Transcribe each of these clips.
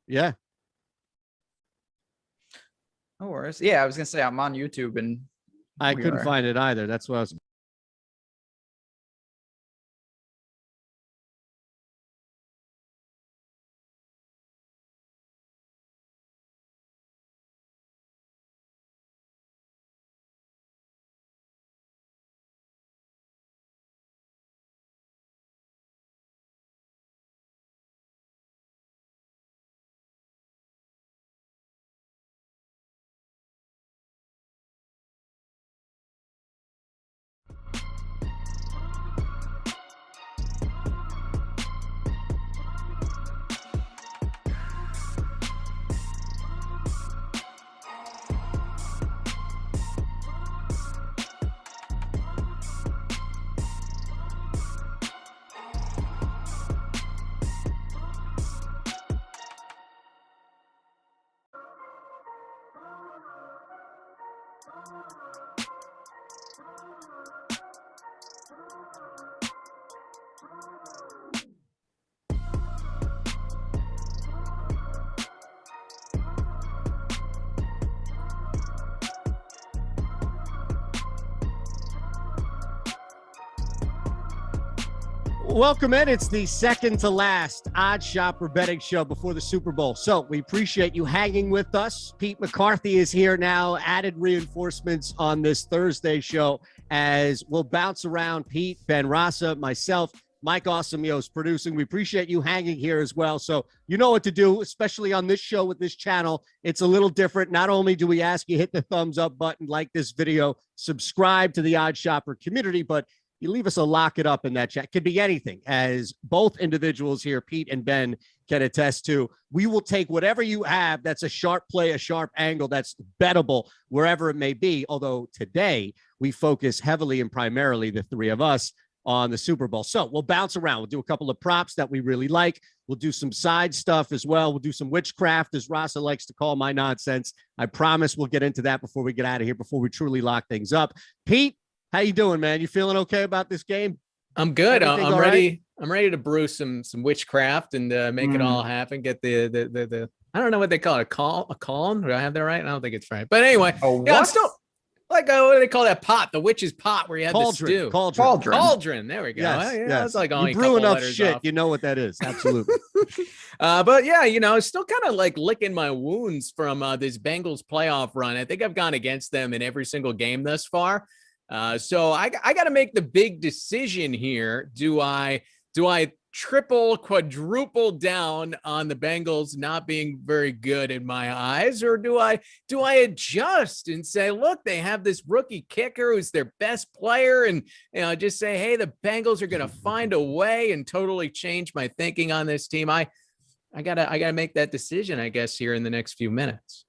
Yeah. No worries. Yeah, I was gonna say I'm on YouTube and I couldn't find it either. That's what I was. Welcome in. It's the second to last Odd Shopper betting show before the Super Bowl. So we appreciate you hanging with us. Pete McCarthy is here now. Added reinforcements on this Thursday show as we'll bounce around. Pete, Ben Rasa, myself, Mike Awesemo is producing. We appreciate you hanging here as well. So you know what to do, especially on this show with this channel. It's a little different. Not only do we ask you hit the thumbs up button, like this video, subscribe to the Odd Shopper community, but you leave us a lock it up in that chat. Could be anything, as both individuals here, Pete and Ben, can attest to. We will take whatever you have that's a sharp play, a sharp angle, that's bettable, wherever it may be. Although today we focus heavily and primarily, the three of us, on the Super Bowl. So we'll bounce around. We'll do a couple of props that we really like. We'll do some side stuff as well. We'll do some witchcraft, as Rasa likes to call my nonsense. I promise we'll get into that before we get out of here, before we truly lock things up. Pete, how you doing, man? You feeling okay about this game? I'm good. Everything I'm ready. Right? I'm ready to brew some witchcraft and make it all happen. Get the I don't know what they call it, a calm. Do I have that right? I don't think it's right. But anyway, I'm still like what do they call that pot? The witch's pot where you had Cauldron, the stew. Cauldron. There we go. Yes, Yeah, yes. That's like you only brew enough shit. Off. You know what that is. Absolutely. But yeah, still kind of like licking my wounds from this Bengals playoff run. I think I've gone against them in every single game thus far. So I got to make the big decision here. Do I triple, quadruple down on the Bengals not being very good in my eyes, or do I adjust and say, look, they have this rookie kicker who's their best player, and just say, hey, the Bengals are going to find a way, and totally change my thinking on this team. I gotta make that decision, I guess, here in the next few minutes.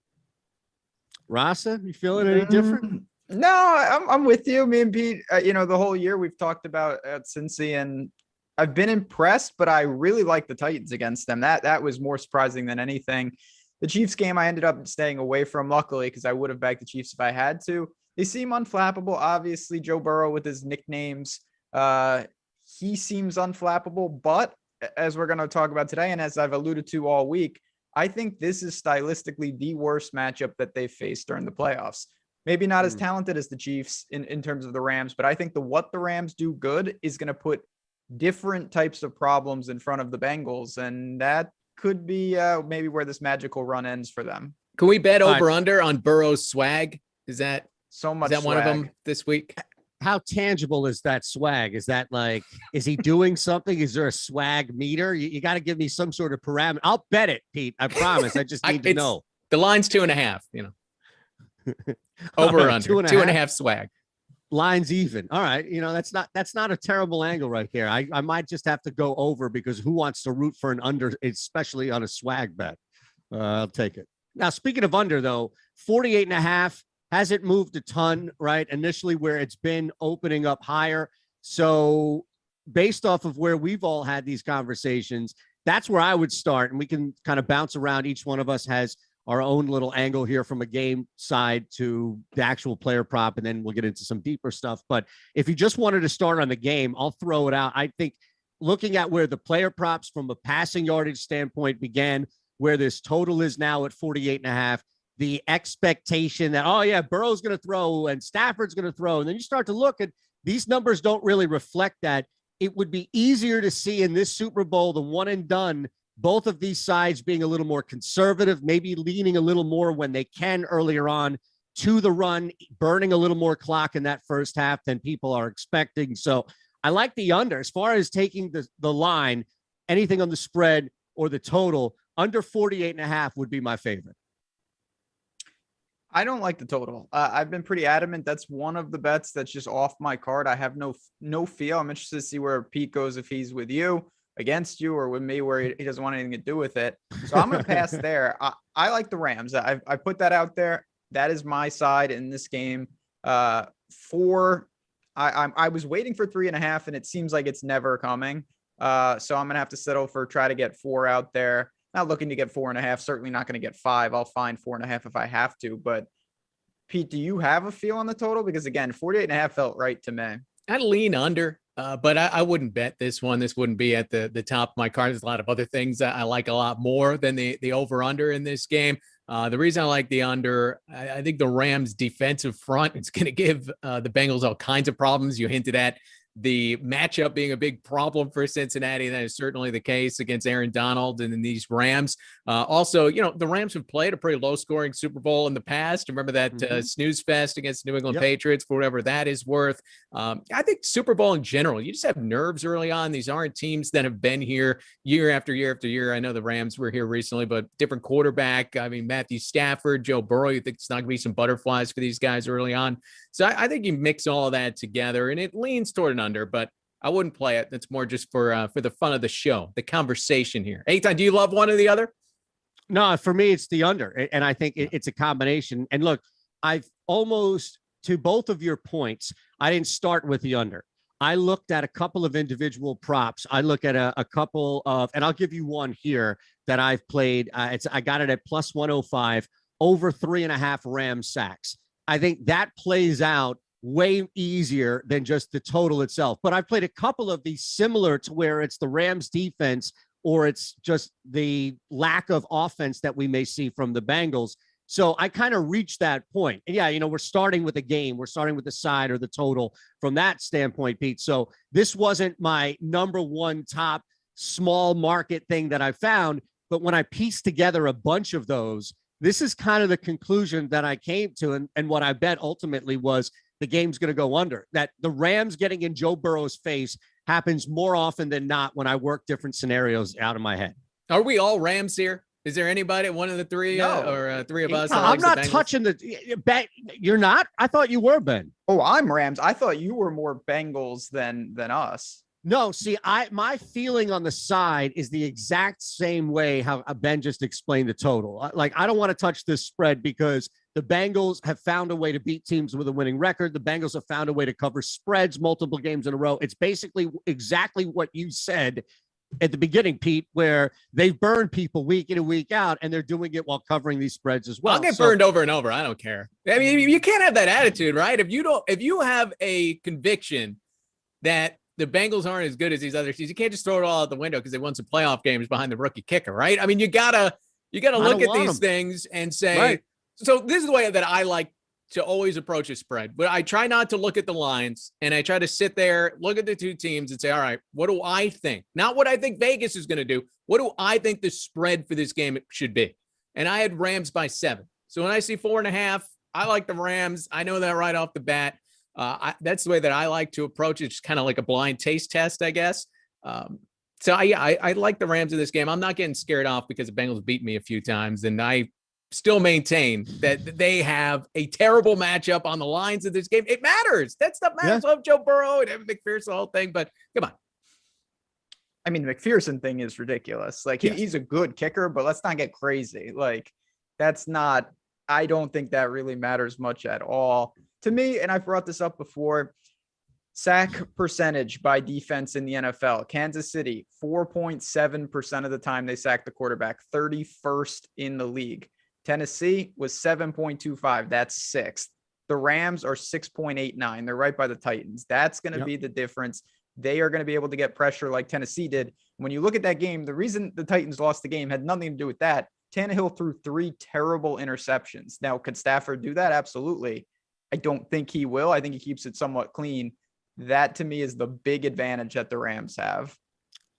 Rasa, you feeling any different? No, I'm with you. Me and Pete, the whole year we've talked about Cincy, and I've been impressed, but I really like the Titans against them. That was more surprising than anything. The Chiefs game I ended up staying away from, luckily, because I would have backed the Chiefs if I had to. They seem unflappable. Obviously, Joe Burrow with his nicknames, he seems unflappable. But as we're going to talk about today, and as I've alluded to all week, I think this is stylistically the worst matchup that they've faced during the playoffs. Maybe not as talented as the Chiefs in terms of the Rams, but I think what the Rams do good is going to put different types of problems in front of the Bengals, and that could be maybe where this magical run ends for them. Can we bet over under on Burrow's swag? Is that so much? Is that one of them this week? How tangible is that swag? Is that like, is he doing something? Is there a swag meter? You got to give me some sort of parameter. I'll bet it, Pete. I promise. I just need to know. The line's 2.5, over or under 2.5 swag. Line's even. All right. That's not a terrible angle right there. I might just have to go over, because who wants to root for an under, especially on a swag bet? I'll take it. Now, speaking of under, though, 48.5 hasn't moved a ton, right? Initially, where it's been opening up higher. So based off of where we've all had these conversations, that's where I would start. And we can kind of bounce around. Each one of us has our own little angle here, from a game side to the actual player prop, and then we'll get into some deeper stuff. But if you just wanted to start on the game, I'll throw it out. I think looking at where the player props from a passing yardage standpoint began, where this total is now at 48.5, the expectation that, oh yeah, Burrow's going to throw and Stafford's going to throw. And then you start to look at these numbers don't really reflect that. It would be easier to see in this Super Bowl, the one and done, both of these sides being a little more conservative, maybe leaning a little more when they can earlier on to the run, burning a little more clock in that first half than people are expecting. So I like the under. As far as taking the line, anything on the spread or the total, under 48.5 would be my favorite. I don't like the total. I've been pretty adamant. That's one of the bets that's just off my card. I have no feel. I'm interested to see where Pete goes, if he's with you, against you, or with me, where he doesn't want anything to do with it. So I'm going to pass there. I like the Rams. I put that out there. That is my side in this game. I was waiting for 3.5, and it seems like it's never coming. So I'm going to have to settle for try to get 4 out there. Not looking to get 4.5, certainly not going to get 5. I'll find 4.5 if I have to. But Pete, do you have a feel on the total? Because again, 48.5 felt right to me. I'd lean under, but I wouldn't bet this one. This wouldn't be at the top of my card. There's a lot of other things that I like a lot more than the over under in this game. The reason I like the under, I think the Rams defensive front, it's going to give the Bengals all kinds of problems. You hinted at the matchup being a big problem for Cincinnati. That is certainly the case against Aaron Donald and in these Rams. Also, the Rams have played a pretty low-scoring Super Bowl in the past. Remember that snooze fest against New England Patriots, for whatever that is worth. I think Super Bowl in general, you just have nerves early on. These aren't teams that have been here year after year after year. I know the Rams were here recently, but different quarterback. I mean, Matthew Stafford, Joe Burrow, you think it's not going to be some butterflies for these guys early on. So I think you mix all of that together, and it leans toward an under, but I wouldn't play it. That's more just for the fun of the show, the conversation here. Eytan, do you love one or the other? No, for me, it's the under, and I think it's a combination. And look, I've almost, to both of your points, I didn't start with the under. I looked at a couple of individual props. I look at a couple of, and I'll give you one here that I've played. I got it at plus 105, over 3.5 Ram sacks. I think that plays out way easier than just the total itself. But I've played a couple of these similar to where it's the Rams defense or it's just the lack of offense that we may see from the Bengals. So I kind of reached that point. And yeah, we're starting with a game. We're starting with the side or the total from that standpoint, Pete. So this wasn't my number one top small market thing that I found. But when I pieced together a bunch of those, this is kind of the conclusion that I came to. And what I bet ultimately was the game's going to go under. That the Rams getting in Joe Burrow's face happens more often than not when I work different scenarios out of my head. Are we all Rams here? Is there anybody, one of the three or three of us? I'm not touching bet. You're not? I thought you were, Ben. Oh, I'm Rams. I thought you were more Bengals than us. No, see, my feeling on the side is the exact same way how Ben just explained the total. Like, I don't want to touch this spread because the Bengals have found a way to beat teams with a winning record. The Bengals have found a way to cover spreads multiple games in a row. It's basically exactly what you said at the beginning, Pete, where they've burned people week in and week out, and they're doing it while covering these spreads as well. I'll get burned over and over. I don't care. I mean, you can't have that attitude, right? If you have a conviction that the Bengals aren't as good as these other teams, you can't just throw it all out the window because they won some playoff games behind the rookie kicker, right? I mean, you gotta look at these things and say, right. So this is the way that I like to always approach a spread, but I try not to look at the lines, and I try to sit there, look at the two teams and say, all right, what do I think? Not what I think Vegas is going to do. What do I think the spread for this game should be? And I had Rams by 7. So when I see 4.5, I like the Rams. I know that right off the bat. That's the way that I like to approach it. Just kind of like a blind taste test, I guess. So I like the Rams in this game. I'm not getting scared off because the Bengals beat me a few times, and I still maintain that they have a terrible matchup on the lines of this game. It matters. That stuff matters. I love Joe Burrow and Evan McPherson, the whole thing, but come on. I mean, the McPherson thing is ridiculous. Like, he's a good kicker, but let's not get crazy. Like, I don't think that really matters much at all to me. And I brought this up before. Sack percentage by defense in the NFL. Kansas City, 4.7% of the time they sack the quarterback, 31st in the league. Tennessee was 7.25. That's 6th. The Rams are 6.89. They're right by the Titans. That's going to be the difference. they are going to be able to get pressure like Tennessee did. When you look at that game, the reason the Titans lost the game had nothing to do with that. Tannehill threw 3 terrible interceptions. Now, could Stafford do that? Absolutely. I don't think he will. I think he keeps it somewhat clean. That to me is the big advantage that the Rams have.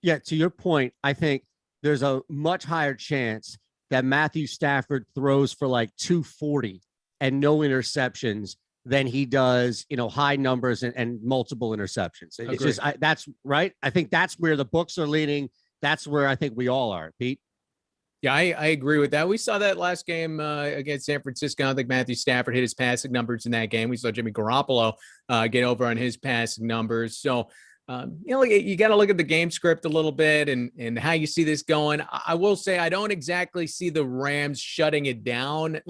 Yeah, to your point, I think there's a much higher chance that Matthew Stafford throws for like 240 and no interceptions than he does, high numbers and multiple interceptions. It's just, that's right. I think that's where the books are leaning. That's where I think we all are, Pete. Yeah, I agree with that. We saw that last game against San Francisco. I think Matthew Stafford hit his passing numbers in that game. We saw Jimmy Garoppolo get over on his passing numbers. So, you got to look at the game script a little bit and how you see this going. I will say I don't exactly see the Rams shutting it down.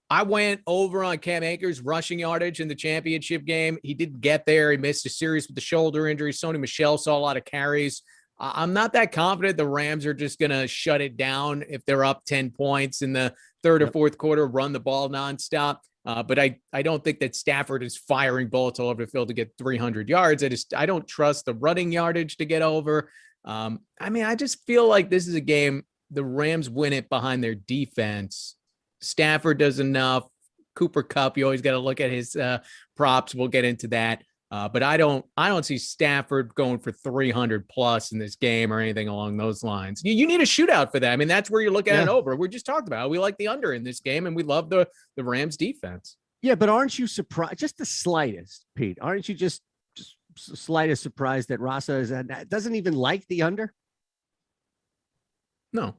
I went over on Cam Akers' rushing yardage in the championship game. He didn't get there. He missed a series with the shoulder injury. Sony Michel saw a lot of carries. I'm not that confident the Rams are just going to shut it down if they're up 10 points in the third or fourth quarter, run the ball nonstop. But I don't think that Stafford is firing bullets all over the field to get 300 yards. I don't trust the running yardage to get over. I just feel like this is a game the Rams win it behind their defense. Stafford does enough. Cooper Kupp, you always got to look at his props. We'll get into that. But I don't see Stafford going for 300 plus in this game or anything along those lines. You need a shootout for that. I mean, that's where you're looking at it over. We just talked about it. We like the under in this game, and we love the Rams defense. Yeah, but aren't you surprised? Just the slightest, Pete. Aren't you just slightest surprised that Rasa doesn't even like the under? No.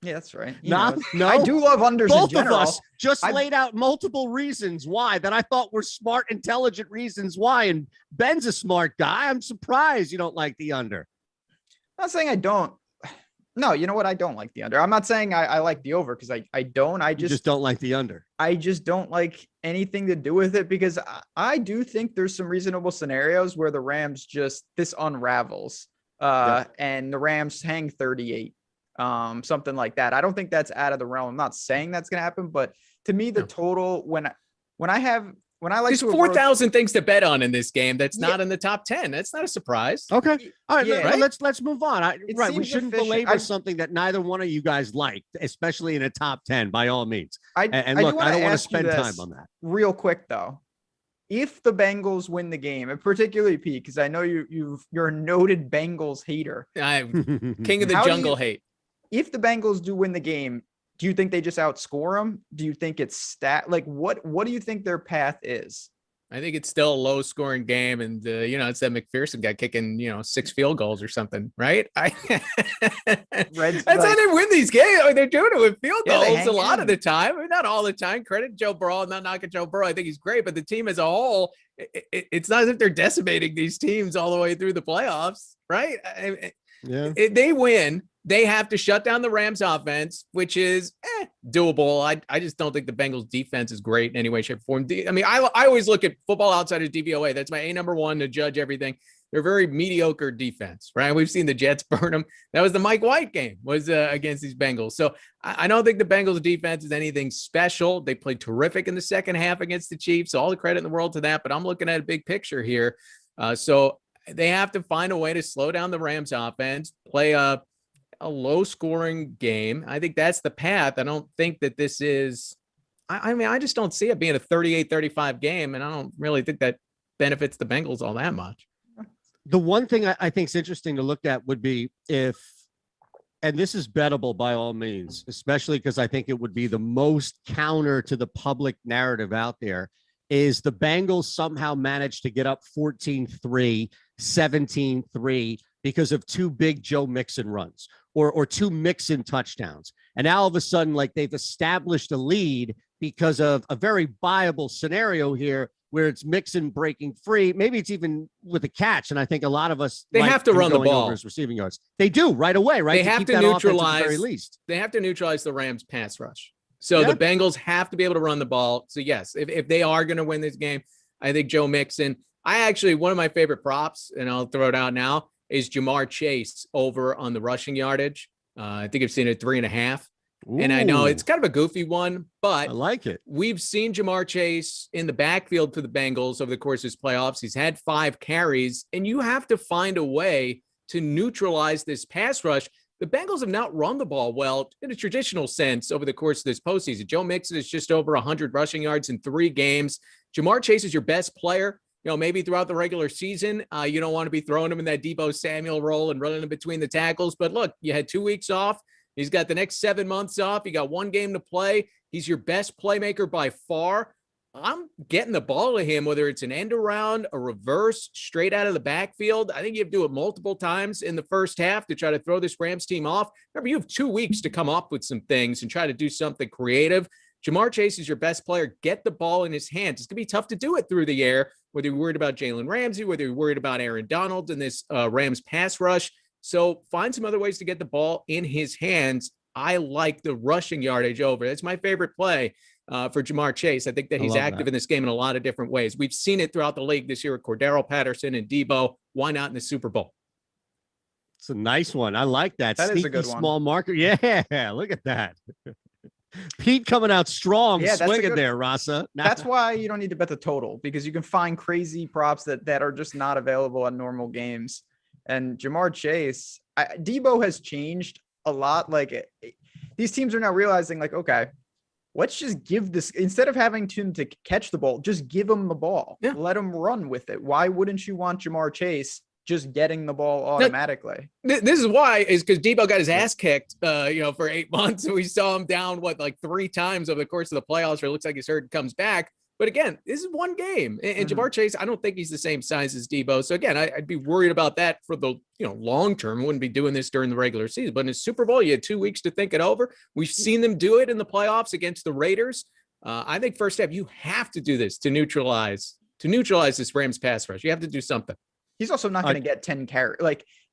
Yeah, that's right. No, I do love unders. Both in general. of us just laid out multiple reasons why that I thought were smart, intelligent reasons why. And Ben's a smart guy. I'm surprised you don't like the under. I'm not saying I don't. No, you know what? I don't like the under. I'm not saying I like the over because I don't. I just don't like the under. I just don't like anything to do with it because I do think there's some reasonable scenarios where the Rams this unravels and the Rams hang 38. Something like that. I don't think that's out of the realm. I'm not saying that's going to happen, but to me, the total when I like there's 4,000 things to bet on in this game. That's not in the top 10. That's not a surprise. Okay. All right. Yeah. Let's move on. We shouldn't belabor something that neither one of you guys liked, especially in a top 10 by all means. I don't want to spend time on that real quick though. If the Bengals win the game, and particularly Pete, because I know you're a noted Bengals hater. I'm king of the jungle hate. If the Bengals do win the game, do you think they just outscore them? Do you think it's what do you think their path is? I think it's still a low scoring game. And, it's that McPherson guy kicking, 6 field goals or something, right? That's how they win these games. I mean, they're doing it with field goals a lot of the time. I mean, not all the time. Credit Joe Burrow. I'm not knocking Joe Burrow. I think he's great. But the team as a whole, it's not as if they're decimating these teams all the way through the playoffs, right? If they win, they have to shut down the Rams offense, which is doable. I just don't think the Bengals defense is great in any way, shape, or form. I mean, I always look at Football Outsiders DVOA. That's my number one to judge everything. They're very mediocre defense, right? We've seen the Jets burn them. That was the Mike White game was against these Bengals. So I don't think the Bengals defense is anything special. They played terrific in the second half against the Chiefs. So all the credit in the world to that, but I'm looking at a big picture here. So they have to find a way to slow down the Rams offense, play a low scoring game. I think that's the path. I don't think that this is, I just don't see it being a 38-35 game. And I don't really think that benefits the Bengals all that much. The one thing I think is interesting to look at would be and this is bettable by all means, especially because I think it would be the most counter to the public narrative out there, is the Bengals somehow managed to get up 14-3, 17-3 because of 2 big Joe Mixon runs or 2 Mixon touchdowns. And now all of a sudden, they've established a lead because of a very viable scenario here where it's Mixon breaking free. Maybe it's even with a catch. And I think a lot of us have to run the ball over his receiving yards. They do right away, right? They have to neutralize, at the very least. They have to neutralize the Rams pass rush. So the Bengals have to be able to run the ball. So yes, if they are going to win this game, I think Joe Mixon, one of my favorite props, and I'll throw it out now, is Jamar Chase over on the rushing yardage. I think I've seen it 3.5. And I know Ooh, it's kind of a goofy one, but I like it. we've seen Jamar Chase in the backfield for the Bengals over the course of his playoffs. He's had 5 carries, and you have to find a way to neutralize this pass rush. The Bengals have not run the ball well in a traditional sense over the course of this postseason. Joe Mixon is just over 100 rushing yards in 3 games. Jamar Chase is your best player. Maybe throughout the regular season, you don't want to be throwing him in that Deebo Samuel role and running him between the tackles. But look, you had 2 weeks off. He's got the next 7 months off. You got 1 game to play. He's your best playmaker by far. I'm getting the ball to him, whether it's an end around, a reverse, straight out of the backfield. I think you have to do it multiple times in the first half to try to throw this Rams team off. Remember, you have 2 weeks to come up with some things and try to do something creative. Jamar Chase is your best player. Get the ball in his hands. It's going to be tough to do it through the air, whether you're worried about Jalen Ramsey, whether you're worried about Aaron Donald and this Rams pass rush. So find some other ways to get the ball in his hands. I like the rushing yardage over. That's my favorite play for Jamar Chase. I think that he's active in this game in a lot of different ways. We've seen it throughout the league this year with Cordero Patterson and Deebo. Why not in the Super Bowl? It's a nice one. I like that. That Sneaky is a good one. Small marker. Yeah, look at that. Pete coming out strong, swinging there, Rasa. That's why you don't need to bet the total, because you can find crazy props that are just not available on normal games. And Jamar Chase, Deebo has changed a lot. These teams are now realizing, okay, let's just give this, instead of having him to catch the ball, just give him the ball. Yeah. Let him run with it. Why wouldn't you want Jamar Chase just getting the ball automatically? This is why, is because Deebo got his ass kicked, for 8 months. And we saw him down, 3 times over the course of the playoffs, where it looks like he's hurt and comes back. But again, this is 1 game. And Jamar Chase, I don't think he's the same size as Deebo. So again, I'd be worried about that for the long term. Wouldn't be doing this during the regular season. But in the Super Bowl, you had 2 weeks to think it over. We've seen them do it in the playoffs against the Raiders. I think first step, you have to do this to neutralize this Rams pass rush. You have to do something. He's also not going to get 10 carries.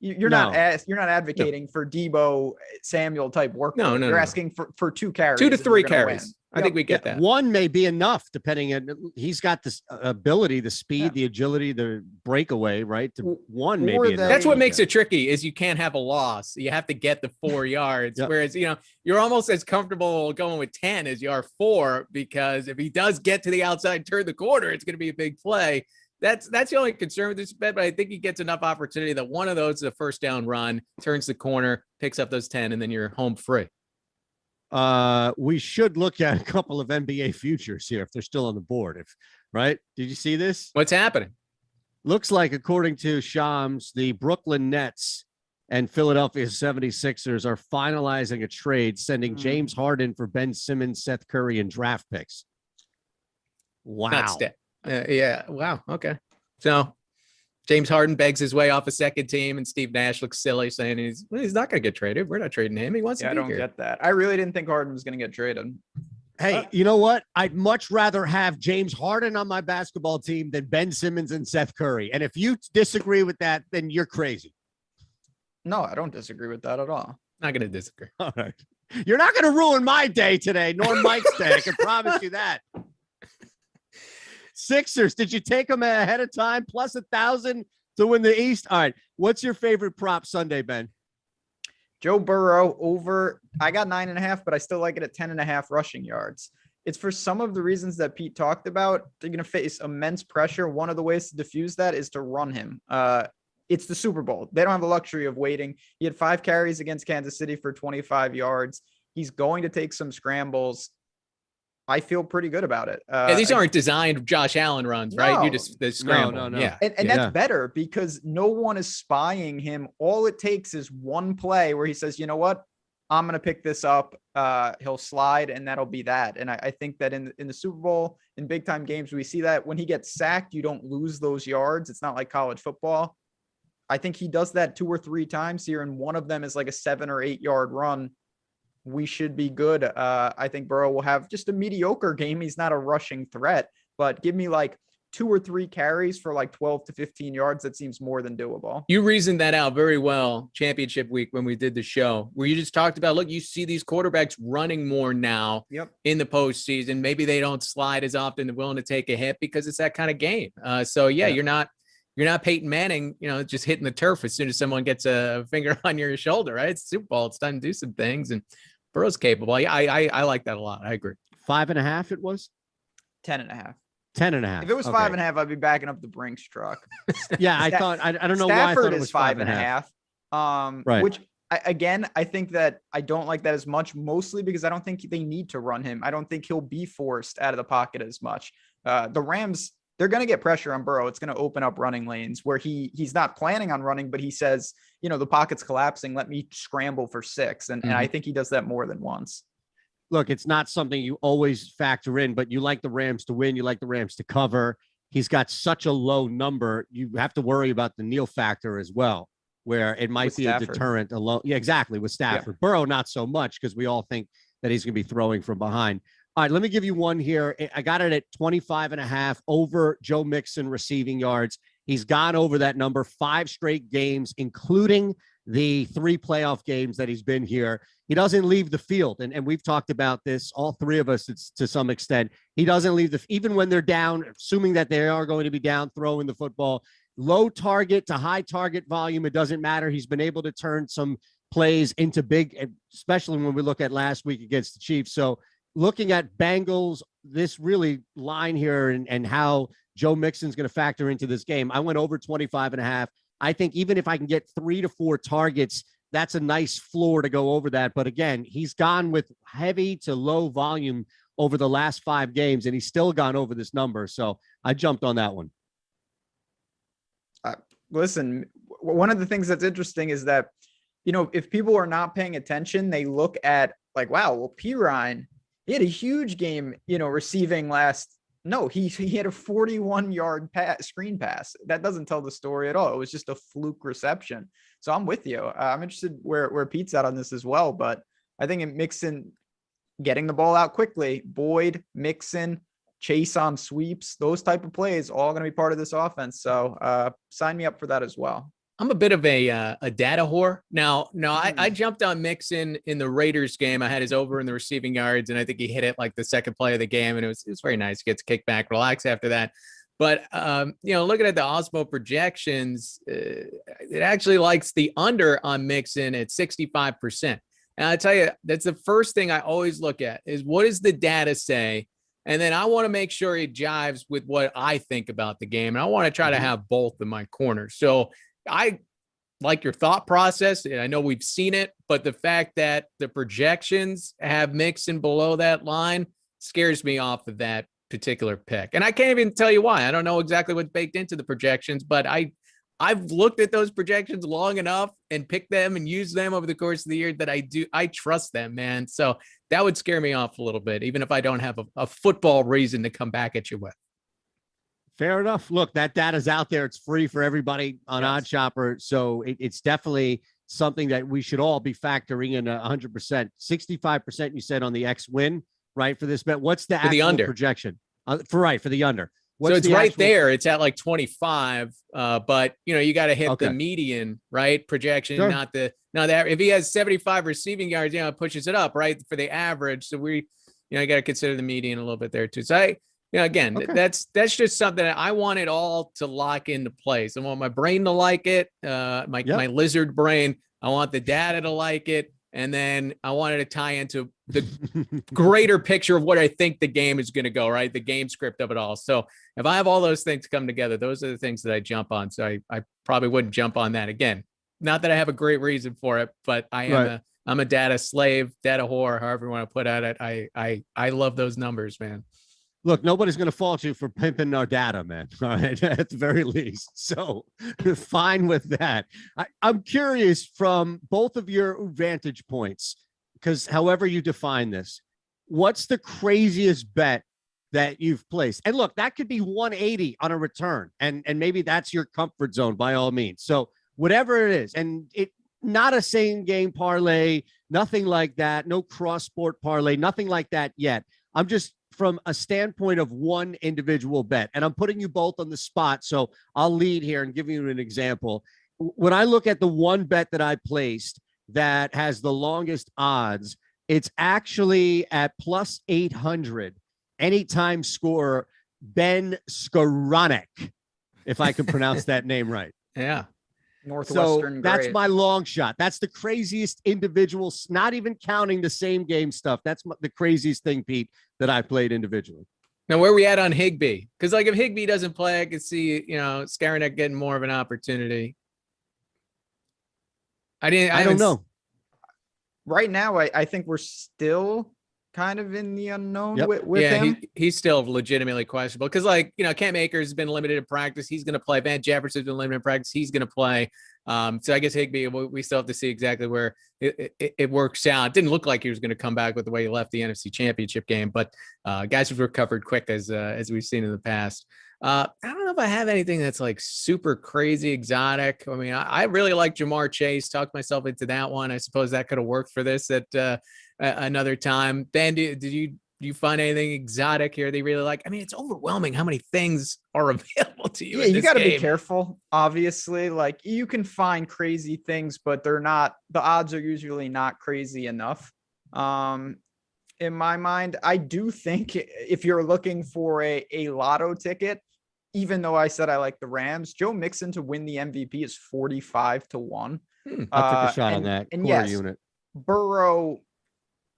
You're not advocating for Deebo Samuel type work. No. You're asking for 2 carries. 2 to 3 carries. I think we get that. 1 may be enough, depending on, he's got this ability, the speed, the agility, the breakaway, right? 1 may be enough. That's what makes it tricky, is you can't have a loss. You have to get the 4 yards. Whereas, you're almost as comfortable going with 10 as you are 4, because if he does get to the outside, turn the corner, it's going to be a big play. That's the only concern with this bet, but I think he gets enough opportunity that one of those is a first down run, turns the corner, picks up those 10, and then you're home free. We should look at a couple of NBA futures here if they're still on the board. Right? Did you see this? What's happening? Looks like, according to Shams, the Brooklyn Nets and Philadelphia 76ers are finalizing a trade, sending James Harden for Ben Simmons, Seth Curry, and draft picks. Wow. Yeah. Wow. Okay. So James Harden begs his way off a second team, and Steve Nash looks silly saying he's not going to get traded. We're not trading him. He wants to be here. I don't get that. I really didn't think Harden was going to get traded. Hey, you know what? I'd much rather have James Harden on my basketball team than Ben Simmons and Seth Curry. And if you disagree with that, then you're crazy. No, I don't disagree with that at all. Not going to disagree. All right. You're not going to ruin my day today, nor Mike's day. I can promise you that. Sixers, did you take them ahead of time? Plus 1,000 to win the East. All right. What's your favorite prop Sunday, Ben? Joe Burrow over. I got 9.5, but I still like it at 10.5 rushing yards. It's for some of the reasons that Pete talked about. They're going to face immense pressure. One of the ways to diffuse that is to run him. It's the Super Bowl. They don't have the luxury of waiting. He had 5 carries against Kansas City for 25 yards. He's going to take some scrambles. I feel pretty good about it. These aren't designed Josh Allen runs, right? No, you just scramble. No. Yeah. And that's better, because no one is spying him. All it takes is one play where he says, you know what, I'm going to pick this up. He'll slide, and that'll be that. And I think that in the Super Bowl, in big time games, we see that when he gets sacked, you don't lose those yards. It's not like college football. I think he does that 2 or 3 times here, and one of them is like a 7 or 8 yard run. We should be good. I think Burrow will have just a mediocre game. He's not a rushing threat, but give me 2 or 3 carries for 12 to 15 yards. That seems more than doable. You reasoned that out very well championship week when we did the show, where you just talked about, look, you see these quarterbacks running more now in the postseason. Maybe they don't slide as often. They're willing to take a hit because it's that kind of game. You're not Peyton Manning, just hitting the turf as soon as someone gets a finger on your shoulder, right? It's Super Bowl. It's time to do some things. And Burrow's capable. Yeah, I like that a lot. I agree. 5.5 it was? 10.5. 10.5. If it was 5.5, I'd be backing up the Brinks truck. Yeah, I thought I don't know Stafford why I thought it is was 5.5. Right. Which I think that I don't like that as much, mostly because I don't think they need to run him. I don't think he'll be forced out of the pocket as much. The Rams, they're going to get pressure on Burrow. It's going to open up running lanes where he's not planning on running, but he says, the pocket's collapsing. Let me scramble for 6. And I think he does that more than once. Look, it's not something you always factor in, but you like the Rams to win. You like the Rams to cover. He's got such a low number. You have to worry about the Neal factor as well, where it might be a deterrent alone. Yeah, exactly. With Stafford. Yeah. Burrow, not so much, because we all think that he's going to be throwing from behind. All right, let me give you one here. I got it at 25.5 over Joe Mixon receiving yards. He's gone over that number 5 straight games, including the 3 playoff games that he's been here. He doesn't leave the field. And we've talked about this, all 3 of us, to some extent. He doesn't leave even when they're down, assuming that they are going to be down, throwing the football. Low target to high target volume, it doesn't matter. He's been able to turn some plays into big, especially when we look at last week against the Chiefs. So looking at Bengals, this really line here and how Joe Mixon's going to factor into this game, I went over 25.5. I think even if I can get 3 to 4 targets, that's a nice floor to go over that. But again, he's gone with heavy to low volume over the last 5 games, and he's still gone over this number. So I jumped on that one. Listen, one of the things that's interesting is that, if people are not paying attention, they look at like, wow, well, Pirine, he had a huge game, receiving last. No, he had a 41-yard screen pass. That doesn't tell the story at all. It was just a fluke reception. So I'm with you. I'm interested where Pete's at on this as well. But I think in Mixon getting the ball out quickly, Boyd, Mixon, chase on sweeps, those type of plays, all going to be part of this offense. So sign me up for that as well. I'm a bit of a data whore. Now, I jumped on Mixon in the Raiders game. I had his over in the receiving yards, and I think he hit it like the second play of the game, and it was very nice. Gets kicked back, relax after that. But, looking at the Awesemo projections, it actually likes the under on Mixon at 65%. And I tell you, that's the first thing I always look at is what does the data say? And then I want to make sure it jives with what I think about the game. And I want to try to have both in my corner. So I like your thought process. I know we've seen it, but the fact that the projections have Mixon below that line scares me off of that particular pick. And I can't even tell you why. I don't know exactly what's baked into the projections, but I've looked at those projections long enough and picked them and used them over the course of the year that I trust them, man. So that would scare me off a little bit, even if I don't have a football reason to come back at you with. Fair enough. Look, that data's out there. It's free for everybody on Odd Shopper. So it's definitely something that we should all be factoring in 100%. 65% you said on the X win, right, for this bet. What's the actual under projection? For the under. So it's right there. It's at like 25. But you got to hit the median, right? Projection, sure. not the if he has 75 receiving yards, it pushes it up, right? For the average. So you got to consider the median a little bit there too. So that's just something that I want it all to lock into place. I want my brain to like it. My lizard brain. I want the data to like it. And then I wanted to tie into the greater picture of what I think the game is going to go, right? The game script of it all. So if I have all those things come together, those are the things that I jump on. So I probably wouldn't jump on that again. Not that I have a great reason for it, but I'm a data slave, data whore, however you want to put at it. I love those numbers, man. Look, nobody's going to fault you for pimping our data, man. All right, at the very least. So fine with that. I'm curious from both of your vantage points, because however you define this, what's the craziest bet that you've placed? And look, that could be 180 on a return, and maybe that's your comfort zone by all means. So whatever it is, and it not a same game parlay, nothing like that, no cross sport parlay, nothing like that yet. I'm just from a standpoint of one individual bet, and I'm putting you both on the spot. So I'll lead here and give you an example. When I look at the one bet that I placed that has the longest odds, it's actually at plus 800 anytime scorer Ben Skoranek, if I can pronounce that name right. Yeah. Northwestern, So that's great. my long shot. That's the craziest individual, not even counting the same game stuff. That's the craziest thing, Pete, that I played individually. Now, where are we at on Higbee? Because like if Higbee doesn't play, I could see, Skowronek getting more of an opportunity. I don't know. Right now, I think we're still kind of in the unknown with him. He's still legitimately questionable because, Cam Akers has been limited in practice. He's going to play. Van Jefferson's been limited in practice. He's going to play. So I guess Higbee, we still have to see exactly where it works out. It didn't look like he was going to come back with the way he left the NFC Championship game, but guys have recovered quick as we've seen in the past. I don't know if I have anything that's like super crazy exotic. I mean, I really like Jamar Chase. Talked myself into that one. I suppose that could have worked for this at another time. Ben, did you find anything exotic here they really like? I mean, it's overwhelming how many things are available to you. Yeah, you got to be careful. Obviously, like you can find crazy things, but the odds are usually not crazy enough. In my mind, I do think if you're looking for a lotto ticket, even though I said I like the Rams, Joe Mixon to win the MVP is 45-1. I took a shot on that quarter unit. Burrow,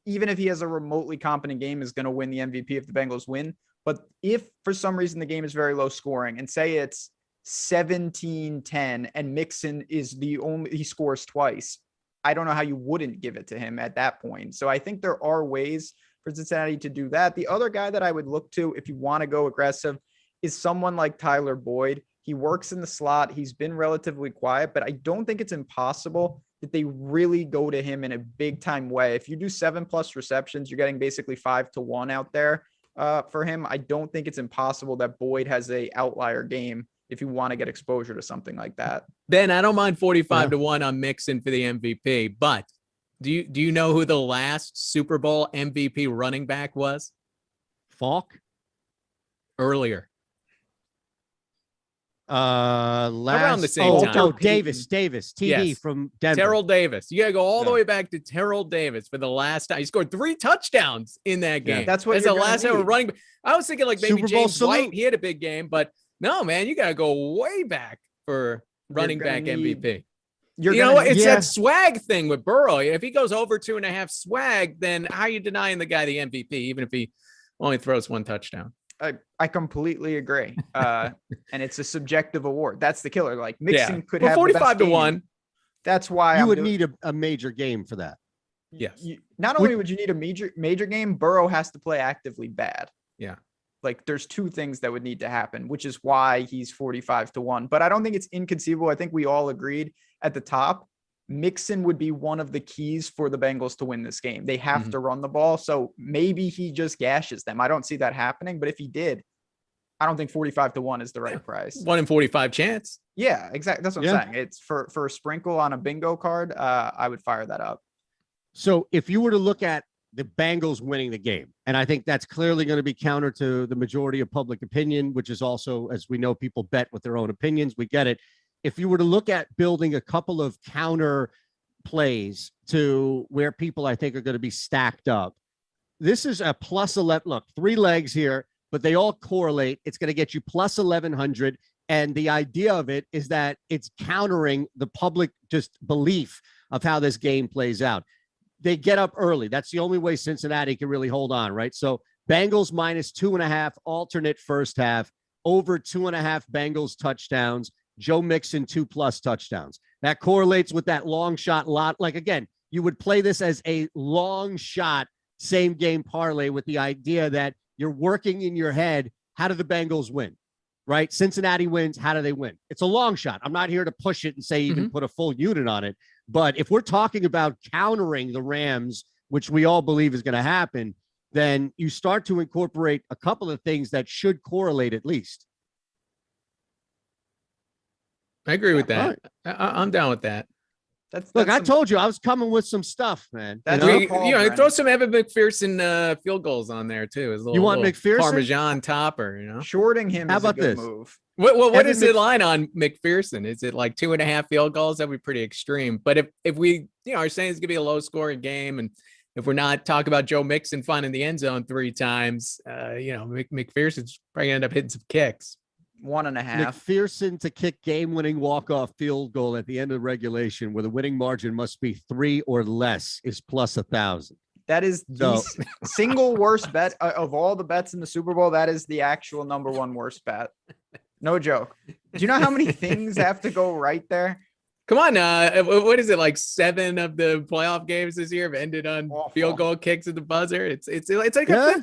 even if he has a remotely competent game, is going to win the MVP if the Bengals win. But if for some reason the game is very low scoring and say it's 17-10 and Mixon is he scores twice, I don't know how you wouldn't give it to him at that point. So I think there are ways for Cincinnati to do that. The other guy that I would look to if you want to go aggressive is someone like Tyler Boyd. He works in the slot. He's been relatively quiet, but I don't think it's impossible that they really go to him in a big time way. If you do 7+ receptions, you're getting basically 5-1 out there for him. I don't think it's impossible that Boyd has a outlier game if you want to get exposure to something like that. Ben, I don't mind 45-1 on Mixon for the MVP, but do you know who the last Super Bowl MVP running back was? Falk? Earlier. Around the same time. Oh, Davis, TD from Denver. Terrell Davis. You got to go all the way back to Terrell Davis for the last time. He scored 3 touchdowns in that game. Yeah, that's what the last ever running. I was thinking like maybe Super Bowl James White. He had a big game, but no, man, you got to go way back for running back MVP. You know what? It's that swag thing with Burrow. If he goes over 2.5 swag, then how are you denying the guy the MVP, even if he only throws 1 touchdown? I completely agree. And it's a subjective award. That's the killer. Like Mixon could have 45-1. That's why you would need a major game for that. Yes. Not only would you need a major game, Burrow has to play actively bad. Yeah. Like there's 2 things that would need to happen, which is why he's 45-1. But I don't think it's inconceivable. I think we all agreed at the top. Mixon would be one of the keys for the Bengals to win this game. They have to run the ball. So maybe he just gashes them. I don't see that happening, but if he did, I don't think 45-1 is the right price. 1 in 45 chance. Yeah, exactly. That's what I'm saying. It's for a sprinkle on a bingo card. I would fire that up. So if you were to look at the Bengals winning the game, and I think that's clearly going to be counter to the majority of public opinion, which is also, as we know, people bet with their own opinions. We get it. If you were to look at building a couple of counter plays to where people I think are going to be stacked up, this is a plus 11. Look, 3 legs here, but they all correlate. It's going to get you plus 1,100. And the idea of it is that it's countering the public just belief of how this game plays out. They get up early. That's the only way Cincinnati can really hold on, right? So Bengals minus 2.5, alternate first half, over 2.5 Bengals touchdowns. Joe Mixon 2+ touchdowns. That correlates with that long shot lot. Like, again, you would play this as a long shot, same game parlay with the idea that you're working in your head. How do the Bengals win? Right? Cincinnati wins. How do they win? It's a long shot. I'm not here to push it and say even put a full unit on it. But if we're talking about countering the Rams, which we all believe is going to happen, then you start to incorporate a couple of things that should correlate at least. I agree with that. Right. I'm down with that. Look, I told you I was coming with some stuff, man. Throw some Evan McPherson field goals on there too. You want McPherson? Parmesan topper, Shorting him How is about a good this? move. What is the line on McPherson? Is it like 2.5 field goals? That'd be pretty extreme. But if we are saying it's gonna be a low scoring game, and if we're not talking about Joe Mixon finding the end zone 3 times, McPherson's probably gonna end up hitting some kicks. 1.5. McPherson to kick game-winning walk-off field goal at the end of regulation, where the winning margin must be 3 or less, is plus 1,000. That is the single worst bet of all the bets in the Super Bowl. That is the actual number one worst bet. No joke. Do you know how many things have to go right there? Come on, what is it, like 7 of the playoff games this year have ended on field goal kicks at the buzzer? It's like a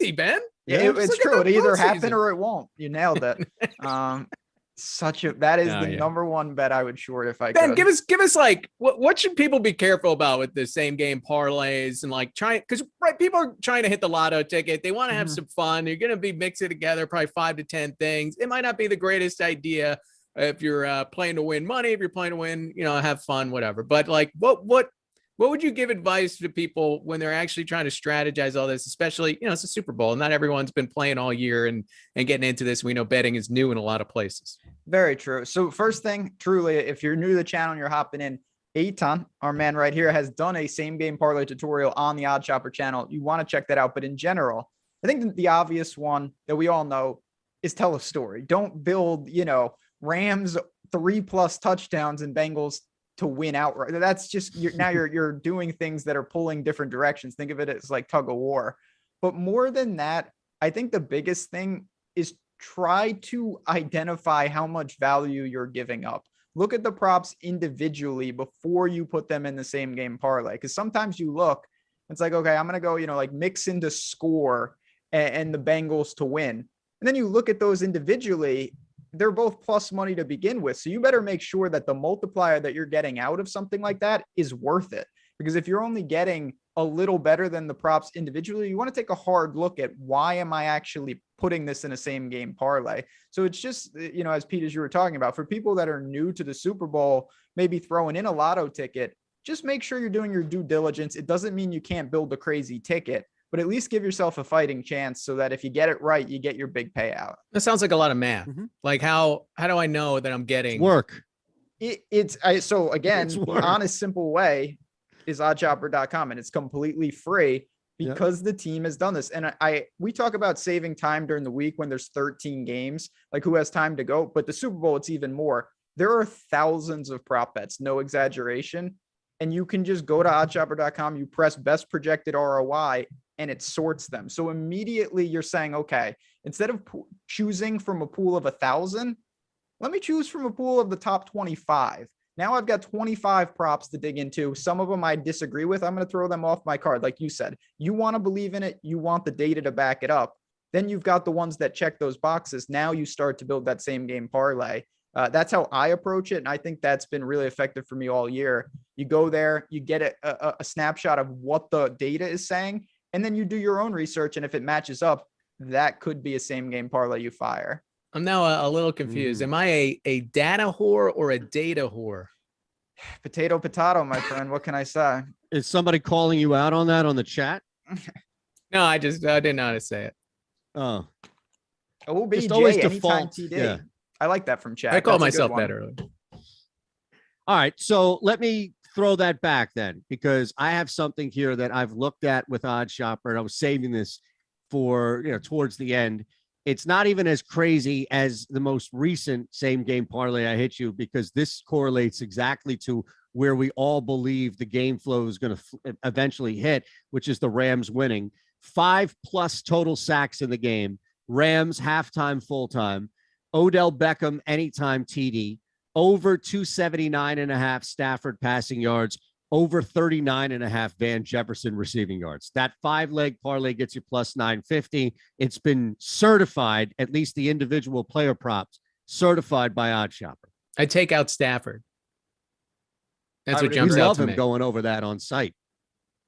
50-50, Ben. Yeah, it's true. It either happen or it won't. You nailed it. That is the number one bet I would short if I could. Ben, give us like what should people be careful about with the same game parlays and like because people are trying to hit the lotto ticket. They want to have some fun. You're gonna be mixing together probably 5 to 10 things. It might not be the greatest idea if you're playing to win money, if you're playing to win, have fun, whatever. But like what would you give advice to people when they're actually trying to strategize all this, especially, it's a Super Bowl. Not everyone's been playing all year and getting into this. We know betting is new in a lot of places. Very true. So first thing, truly, if you're new to the channel and you're hopping in, Eytan, our man right here, has done a same game parlay tutorial on the Odd Shopper channel. You want to check that out. But in general, I think the obvious one that we all know is tell a story. Don't build, Rams 3+ touchdowns and Bengals to win outright. That's just you're doing things that are pulling different directions. Think of it as like tug of war. But more than that, I think the biggest thing is try to identify how much value you're giving up. Look at the props individually before you put them in the same game parlay. Because sometimes you look, it's like, okay, I'm going to go, like Mixon to score and the Bengals to win. And then you look at those individually, they're both plus money to begin with. So you better make sure that the multiplier that you're getting out of something like that is worth it. Because if you're only getting a little better than the props individually, you want to take a hard look at why am I actually putting this in a same game parlay? So it's just, as Pete, as you were talking about, for people that are new to the Super Bowl, maybe throwing in a lotto ticket, just make sure you're doing your due diligence. It doesn't mean you can't build a crazy ticket, but at least give yourself a fighting chance so that if you get it right, you get your big payout. That sounds like a lot of math. Like how do I know that I'm getting work? So again, the honest, simple way is oddchopper.com, and it's completely free because the team has done this. And we talk about saving time during the week when there's 13 games, like who has time to go, but the Super Bowl, it's even more. There are thousands of prop bets, no exaggeration. And you can just go to oddchopper.com, you press best projected ROI, and it sorts them. So immediately you're saying, okay, instead of choosing from a pool of 1,000, let me choose from a pool of the top 25. Now I've got 25 props to dig into. Some of them I disagree with. I'm going to throw them off my card. Like you said, you want to believe in it. You want the data to back it up. Then you've got the ones that check those boxes. Now you start to build that same game parlay. That's how I approach it. And I think that's been really effective for me all year. You go there, you get a snapshot of what the data is saying, and then you do your own research. And if it matches up, that could be a same game parlay you fire. I'm now a little confused. Am I a data whore or a data whore? Potato, my friend. What can I say? Is somebody calling you out on that on the chat? No, I didn't know how to say it. Oh. OBJ, just always anytime default. TD. Yeah. I like that from chat. I called myself that earlier. All right. So let me throw that back then, because I have something here that I've looked at with Odd Shopper, and I was saving this for, towards the end. It's not even as crazy as the most recent same game parlay I hit you, because this correlates exactly to where we all believe the game flow is going to eventually hit, which is the Rams winning. 5+ total sacks in the game. Rams halftime, full time. Odell Beckham anytime TD. Over 279.5 Stafford passing yards. Over 39.5 Van Jefferson receiving yards. That 5-leg parlay gets you plus 950. It's been certified, at least the individual player props, certified by Odd Shopper. I take out Stafford. That's what We jumps out love to him me. going over that on site.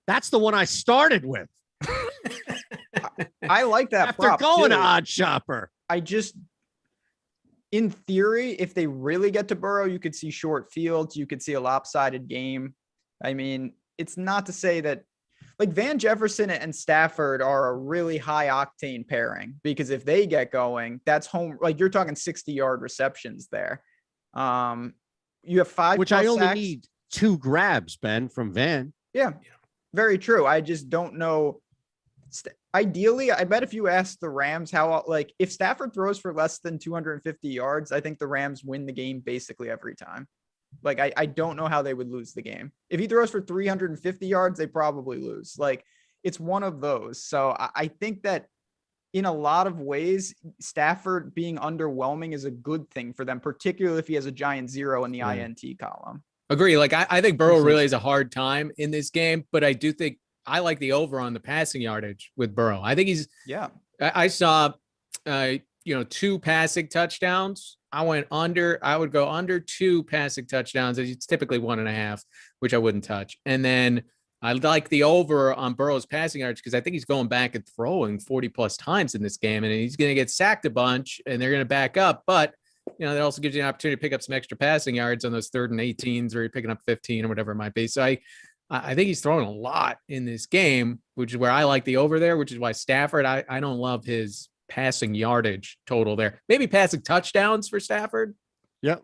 That's the one I started with. I like that After prop going too. to Odd Shopper. In theory, if they really get to Burrow, you could see short fields. You could see a lopsided game. I mean, it's not to say that like Van Jefferson and Stafford are a really high octane pairing, because if they get going, that's home. Like you're talking 60-yard receptions there. You have 5, which I only sacks. need 2 grabs, Ben, from Van. Yeah, very true. I just don't know. Ideally, I bet if you ask the Rams how, like, if Stafford throws for less than 250 yards, I think the Rams win the game basically every time. Like, I don't know how they would lose the game. If he throws for 350 yards, they probably lose. Like, it's one of those. So I think that in a lot of ways, Stafford being underwhelming is a good thing for them, particularly if he has a giant 0 in the INT column. Agree. Like, I think Burrow really has a hard time in this game, but I do think I like the over on the passing yardage with Burrow. I think he's, I saw, 2 passing touchdowns. I would go under 2 passing touchdowns. It's typically 1.5, which I wouldn't touch. And then I like the over on Burrow's passing yards because I think he's going back and throwing 40 plus times in this game, and he's going to get sacked a bunch and they're going to back up. But, that also gives you an opportunity to pick up some extra passing yards on those 3rd and 18s, or you're picking up 15 or whatever it might be. So I think he's throwing a lot in this game, which is where I like the over there, which is why Stafford, I don't love his passing yardage total there. Maybe passing touchdowns for Stafford. Yep.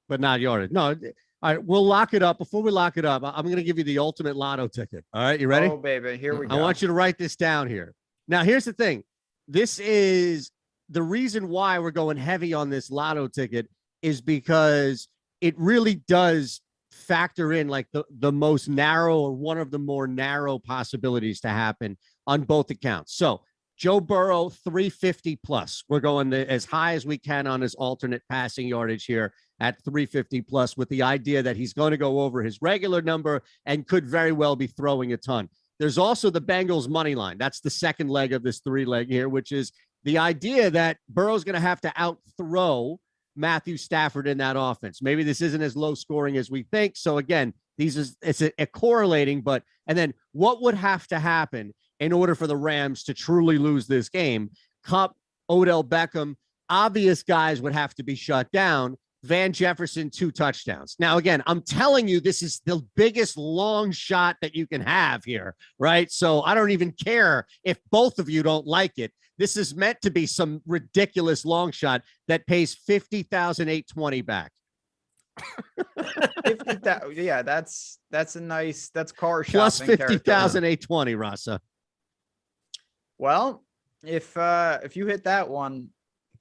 But not yardage. No. All right, we'll lock it up. Before we lock it up, I'm going to give you the ultimate lotto ticket. All right, you ready? Oh, baby, here we go. I want you to write this down here. Now, here's the thing. This is the reason why we're going heavy on this lotto ticket is because it really does factor in like the most narrow or one of the more narrow possibilities to happen on both accounts. So Joe Burrow, 350 plus. We're going as high as we can on his alternate passing yardage here at 350 plus, with the idea that he's going to go over his regular number and could very well be throwing a ton. There's also the Bengals money line. That's the second leg of this 3-leg here, which is the idea that Burrow's going to have to outthrow Matthew Stafford in that offense. Maybe this isn't as low scoring as we think. So again, it's a correlating, and then what would have to happen in order for the Rams to truly lose this game? Kupp, Odell Beckham, obvious guys would have to be shut down. Van Jefferson, 2 touchdowns. Now, again, I'm telling you, this is the biggest long shot that you can have here, right? So I don't even care if both of you don't like it. This is meant to be some ridiculous long shot that pays 50,820 back. 50,000. Yeah, that's a nice, that's car shopping. Plus 50,820, Rasa. Well, if you hit that one,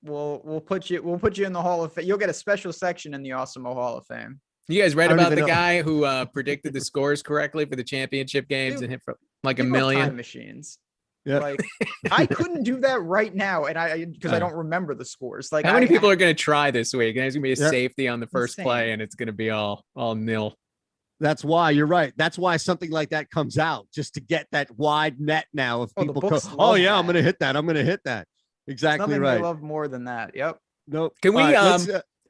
we'll put you in the Hall of Fame. You'll get a special section in the Awesemo Hall of Fame. You guys read about the guy who predicted the scores correctly for the championship games and hit for like $1 million? Time machines. Yeah. Like I couldn't do that right now, and because I don't remember the scores. Like, how many people are going to try this week? There's going to be a safety on the first play, and it's going to be all nil. That's why you're right. That's why something like that comes out, just to get that wide net now of people. Oh yeah, I'm going to hit that. I'm going to hit that. Exactly right. I love more than that. Yep. Nope. Can we?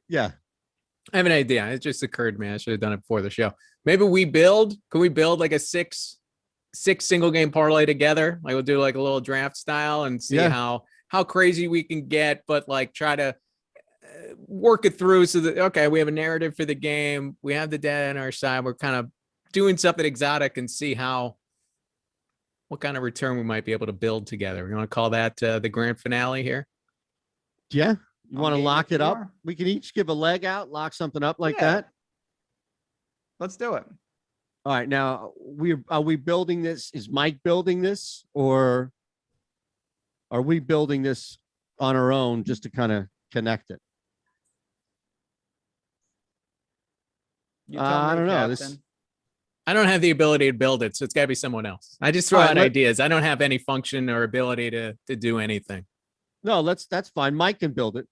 Yeah. I have an idea. It just occurred to me. I should have done it before the show. Maybe we build. Can we build like a six single game parlay together? Like we'll do like a little draft style and see how crazy we can get, but like try to work it through so that, okay, we have a narrative for the game. We have the data on our side. We're kind of doing something exotic and see what kind of return we might be able to build together. You want to call that the grand finale here? Yeah. You want to lock it up? We can each give a leg out, lock something up like that. Let's do it. All right. Now, are we building this? Is Mike building this, or are we building this on our own just to kind of connect it? I don't know. I don't have the ability to build it, so it's got to be someone else. I just throw out ideas. I don't have any function or ability to do anything. No, that's fine. Mike can build it.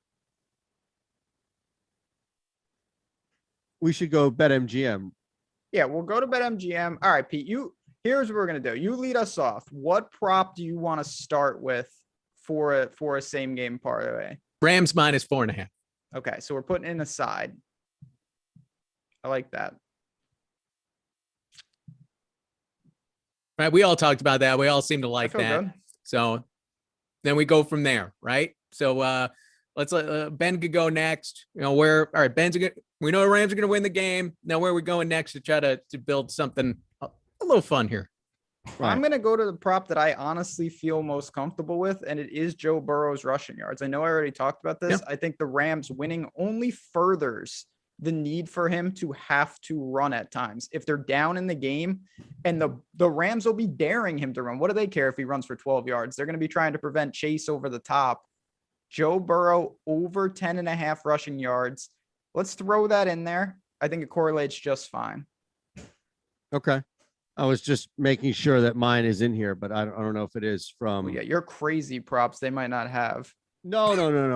We should go BetMGM. Yeah, we'll go to BetMGM. All right, Pete, here's what we're going to do. You lead us off. What prop do you want to start with for a same game parlay? Rams minus 4.5. Okay, so we're putting in a side. I like that. Right, we all talked about that. We all seem to like that. Good. So then we go from there, right? So let's let Ben could go next. All right, we know the Rams are going to win the game. Now where are we going next to try to build something a little fun here? Right. I'm going to go to the prop that I honestly feel most comfortable with, and it is Joe Burrow's rushing yards. I know I already talked about this. Yeah. I think the Rams winning only furthers the need for him to have to run at times. If they're down in the game and the Rams will be daring him to run, what do they care if he runs for 12 yards? They're going to be trying to prevent Chase over the top. Joe Burrow over 10.5 rushing yards. Let's throw that in there. I think it correlates just fine. Okay. I was just making sure that mine is in here, but I don't know if it is from. Yeah, your crazy props they might not have. No.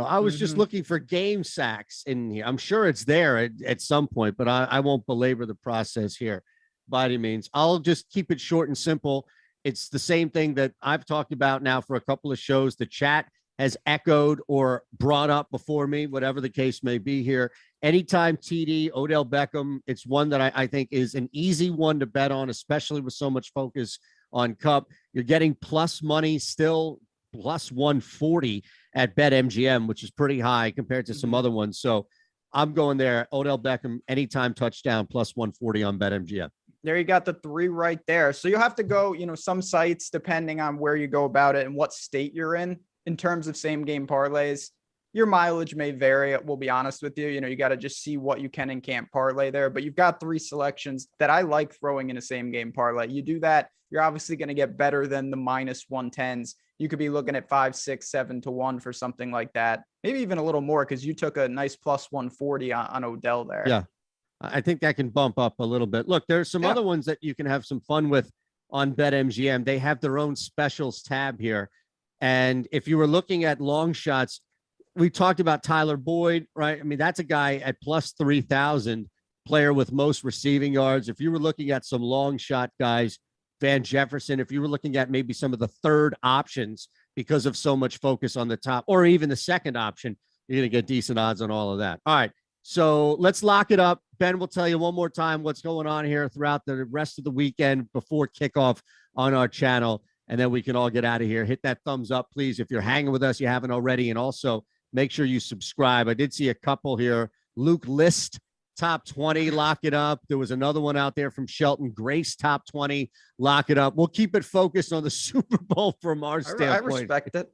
I was just looking for game sacks in here. I'm sure it's there at some point, but I won't belabor the process here by any means. I'll just keep it short and simple. It's the same thing that I've talked about now for a couple of shows. The chat has echoed or brought up before me, whatever the case may be here. Anytime TD, Odell Beckham, it's one that I think is an easy one to bet on, especially with so much focus on Cup. You're getting plus money still, plus 140 at BetMGM, which is pretty high compared to some other ones. So I'm going there. Odell Beckham, anytime touchdown, plus 140 on BetMGM. There you got the 3 right there. So you'll have to go, some sites, depending on where you go about it and what state you're in terms of same game parlays. Your mileage may vary. We'll be honest with you. You got to just see what you can and can't parlay there, but you've got 3 selections that I like throwing in a same game parlay. You do that, you're obviously going to get better than the minus 110s. You could be looking at 5, 6, 7 to 1 for something like that. Maybe even a little more, because you took a nice plus 140 on Odell there. Yeah. I think that can bump up a little bit. Look, there's some other ones that you can have some fun with on BetMGM. They have their own specials tab here. And if you were looking at long shots, we talked about Tyler Boyd, right? I mean, that's a guy at plus 3,000, player with most receiving yards. If you were looking at some long shot guys, Van Jefferson, if you were looking at maybe some of the third options because of so much focus on the top, or even the second option, you're going to get decent odds on all of that. All right. So let's lock it up. Ben will tell you one more time what's going on here throughout the rest of the weekend before kickoff on our channel. And then we can all get out of here. Hit that thumbs up, please. If you're hanging with us, you haven't already. And also make sure you subscribe. I did see a couple here. Luke List, top 20, lock it up. There was another one out there from Shelton Grace, top 20, lock it up. We'll keep it focused on the Super Bowl from our standpoint. I respect it.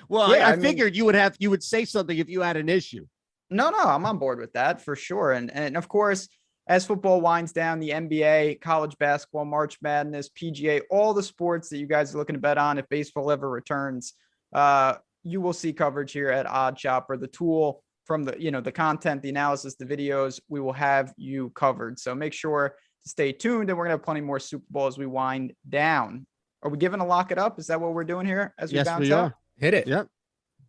Well, yeah, I figured you would say something if you had an issue. No, I'm on board with that for sure. And of course, as football winds down, the NBA, college basketball, March Madness, PGA, all the sports that you guys are looking to bet on, if baseball ever returns, you will see coverage here at Odd Chopper, the tool from the content, the analysis, the videos. We will have you covered. So make sure to stay tuned, and we're going to have plenty more Super Bowl as we wind down. Are we giving a lock it up? Is that what we're doing here as we bounce out? Hit it. Yep.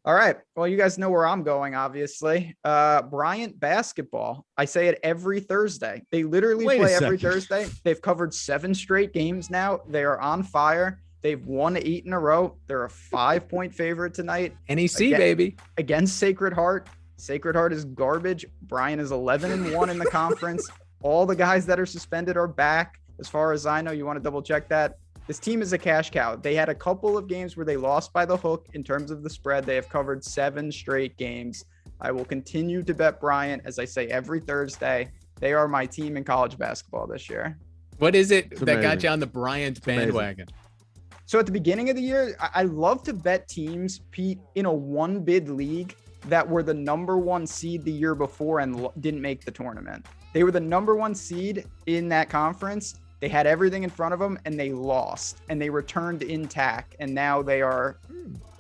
All right. Well, you guys know where I'm going, obviously. Bryant basketball. I say it every Thursday. They literally play every Thursday. They've covered 7 straight games now. They are on fire. They've won 8 in a row. They're a 5-point favorite tonight. NEC, baby. Against Sacred Heart. Sacred Heart is garbage. Bryant is 11-1 in the conference. All the guys that are suspended are back. As far as I know, you want to double check that. This team is a cash cow. They had a couple of games where they lost by the hook in terms of the spread. They have covered 7 straight games. I will continue to bet Bryant, as I say every Thursday. They are my team in college basketball this year. What is it that got you on the Bryant bandwagon? So at the beginning of the year, I love to bet teams, Pete, in a 1-bid league that were the number 1 seed the year before and didn't make the tournament. They were the number 1 seed in that conference. They had everything in front of them and they lost, and they returned intact. And now they are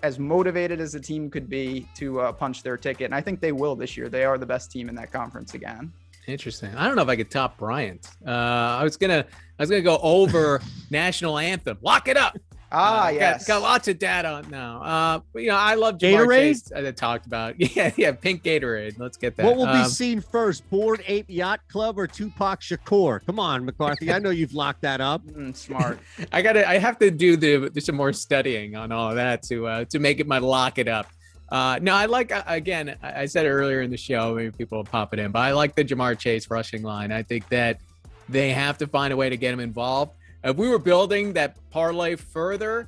as motivated as a team could be to punch their ticket. And I think they will this year. They are the best team in that conference again. Interesting. I don't know if I could top Bryant. I was gonna go over national anthem. Lock it up. Yes. Got lots of data on now. But, I love Jamar Chase, as I talked about. Yeah, pink Gatorade. Let's get that. What will be seen first, Bored Ape Yacht Club or Tupac Shakur? Come on, McCarthy. I know you've locked that up. Smart. I have to do some more studying on all of that to make it my lock it up. No, I like, again, I said it earlier in the show, maybe people will pop it in, but I like the Jamar Chase rushing line. I think that they have to find a way to get him involved. If we were building that parlay further,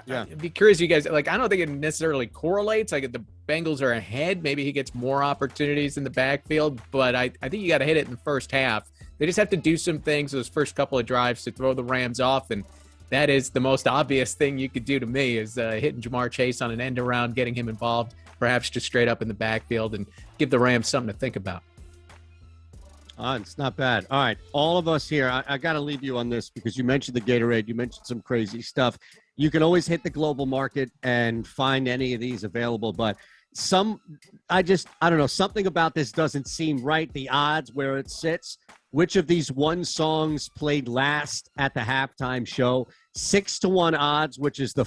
I'd be curious, you guys, I don't think it necessarily correlates. If the Bengals are ahead, maybe he gets more opportunities in the backfield, but I think you got to hit it in the first half. They just have to do some things those first couple of drives to throw the Rams off, and that is the most obvious thing you could do to me is hitting Jamar Chase on an end around, getting him involved, perhaps just straight up in the backfield, and give the Rams something to think about. It's not bad. All right. All of us here, I got to leave you on this because you mentioned the Gatorade. You mentioned some crazy stuff. You can always hit the global market and find any of these available, but I don't know, something about this doesn't seem right. The odds where it sits. Which of these one songs played last at the halftime show? 6-1 odds, which is the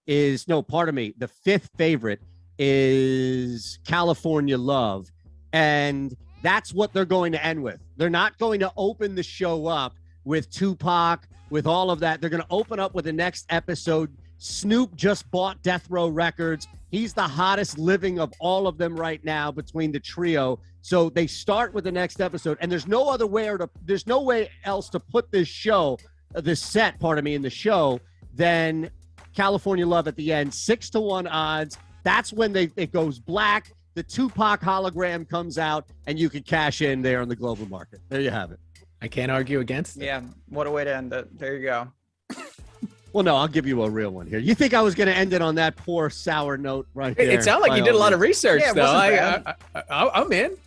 the fifth favorite is California Love. And that's what they're going to end with. They're not going to open the show up with Tupac, with all of that. They're going to open up with the next episode. Snoop just bought Death Row Records. He's the hottest living of all of them right now between the trio. So they start with the next episode, and there's no way else to put this set in the show than California Love at the end. 6-1 odds. That's when it goes black. The Tupac hologram comes out, and you can cash in there on the global market. There you have it. I can't argue against it. Yeah, what a way to end it. There you go. Well, no, I'll give you a real one here. You think I was going to end it on that poor, sour note right there? It sounded like you did a lot of research, though. I'm in.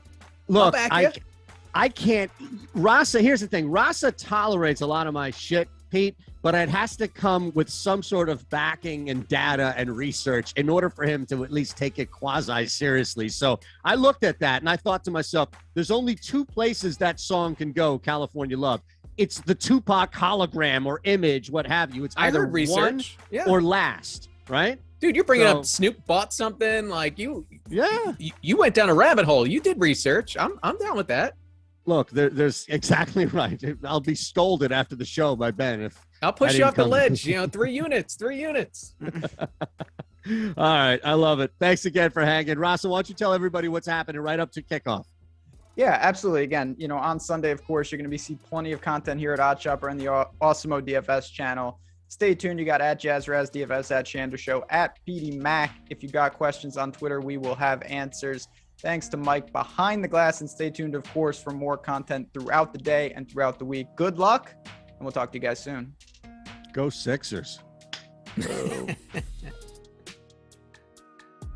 Look, I can't. Rasa, here's the thing. Rasa tolerates a lot of my shit, Pete, but it has to come with some sort of backing and data and research in order for him to at least take it quasi-seriously. So I looked at that, and I thought to myself, there's only two places that song can go, California Love. It's the Tupac hologram or image, what have you. It's either one or last, right? Dude, you're bringing up Snoop bought something like you went down a rabbit hole. You did research. I'm down with that. Look, there's exactly right. I'll be scolded after the show by Ben if I'll push you off the ledge. 3 units. All right, I love it. Thanks again for hanging, Rasa. Why don't you tell everybody what's happening right up to kickoff? Yeah, absolutely. Again, on Sunday, of course, you're going to see plenty of content here at Odd Shopper and the Awesemo DFS channel. Stay tuned. You got at JazzRaz DFS, at Shander Show, at PD Mac. If you got questions on Twitter, we will have answers. Thanks to Mike behind the glass, and stay tuned, of course, for more content throughout the day and throughout the week. Good luck, and we'll talk to you guys soon. Go Sixers.